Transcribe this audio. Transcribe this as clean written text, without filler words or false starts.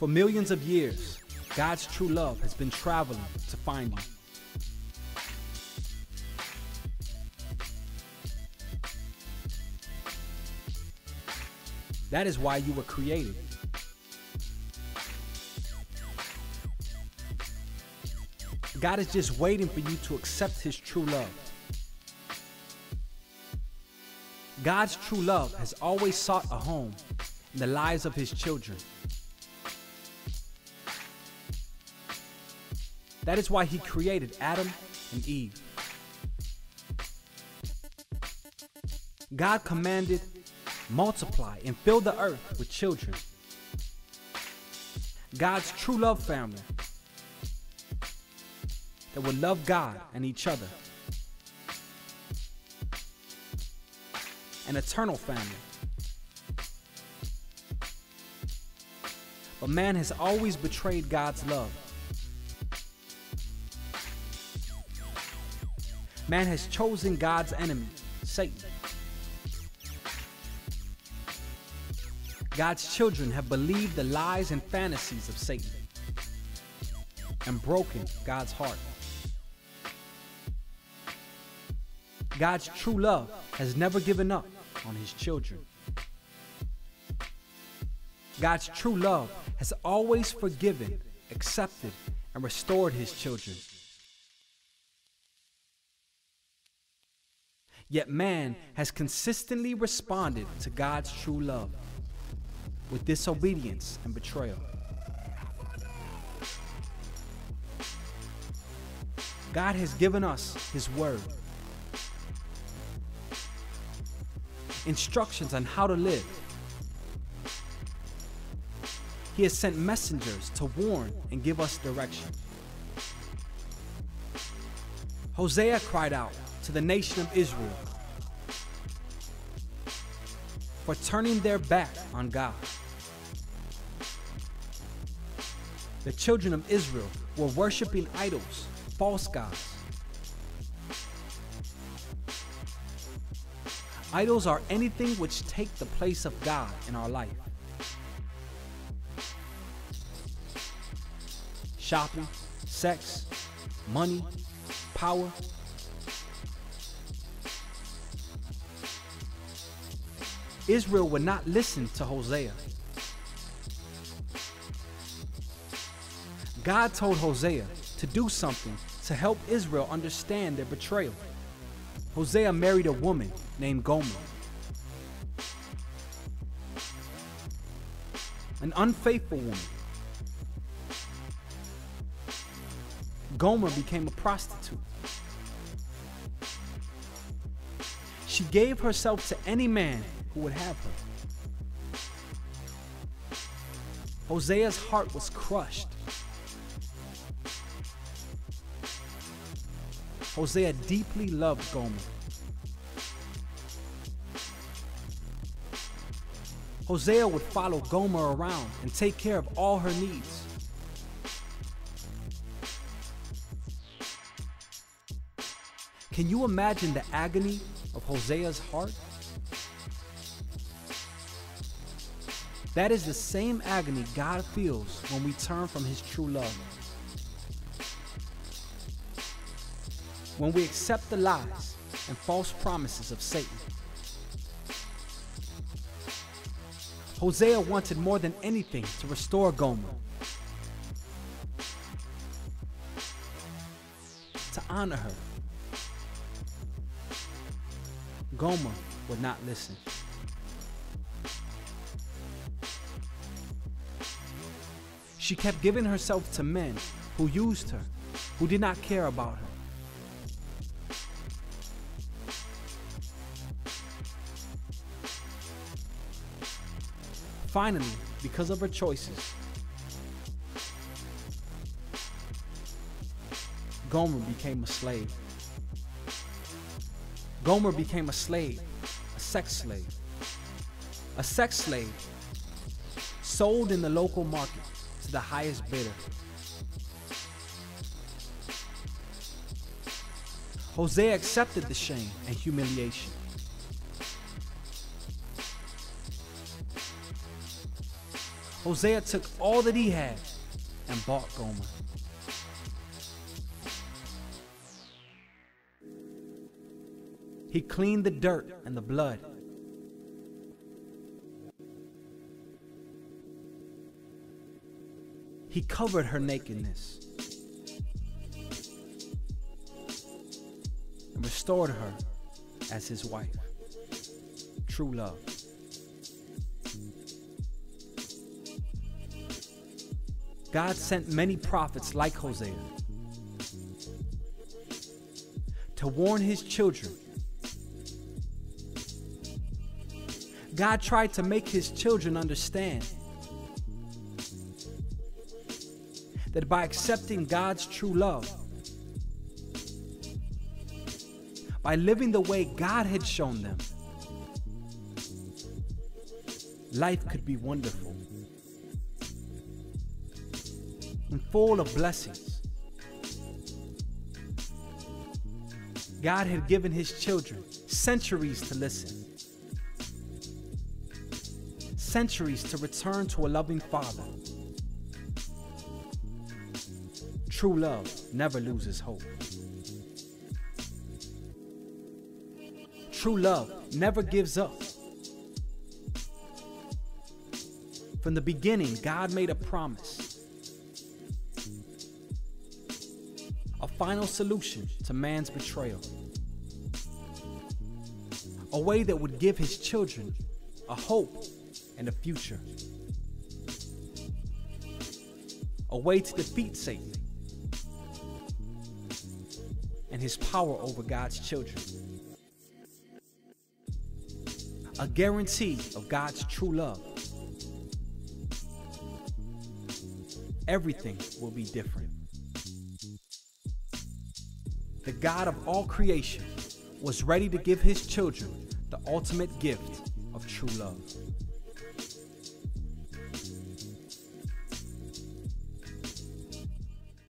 For millions of years, God's true love has been traveling to find you. That is why you were created. God is just waiting for you to accept His true love. God's true love has always sought a home in the lives of His children. That is why He created Adam and Eve. God commanded, multiply and fill the earth with children. God's true love family that will love God and each other. An eternal family. But man has always betrayed God's love. Man has chosen God's enemy, Satan. God's children have believed the lies and fantasies of Satan and broken God's heart. God's true love has never given up on His children. God's true love has always forgiven, accepted, and restored His children. Yet man has consistently responded to God's true love with disobedience and betrayal. God has given us His word, instructions on how to live. He has sent messengers to warn and give us direction. Hosea cried out to the nation of Israel for turning their back on God. The children of Israel were worshiping idols, false gods. Idols are anything which take the place of God in our life. Shopping, sex, money, power. Israel would not listen to Hosea. God told Hosea to do something to help Israel understand their betrayal. Hosea married a woman named Gomer, an unfaithful woman. Gomer became a prostitute. She gave herself to any man who would have her. Hosea's heart was crushed. Hosea deeply loved Gomer. Hosea would follow Gomer around and take care of all her needs. Can you imagine the agony of Hosea's heart? That is the same agony God feels when we turn from His true love. When we accept the lies and false promises of Satan. Hosea wanted more than anything to restore Gomer, to honor her. Gomer would not listen. She kept giving herself to men who used her, who did not care about her. Finally, because of her choices, Gomer became a slave. Gomer became a slave, a sex slave. A sex slave sold in the local market to the highest bidder. Hosea accepted the shame and humiliation. Hosea took all that he had and bought Gomer. He cleaned the dirt and the blood. He covered her nakedness and restored her as his wife. True love. God sent many prophets like Hosea to warn his children. God tried to make his children understand that by accepting God's true love, by living the way God had shown them, life could be wonderful and full of blessings. God had given his children centuries to listen, centuries to return to a loving Father. True love never loses hope. True love never gives up. From the beginning, God made a promise, a final solution to man's betrayal, a way that would give his children a hope and a future, a way to defeat Satan and his power over God's children, a guarantee of God's true love. Everything will be different. The God of all creation was ready to give his children the ultimate gift of true love.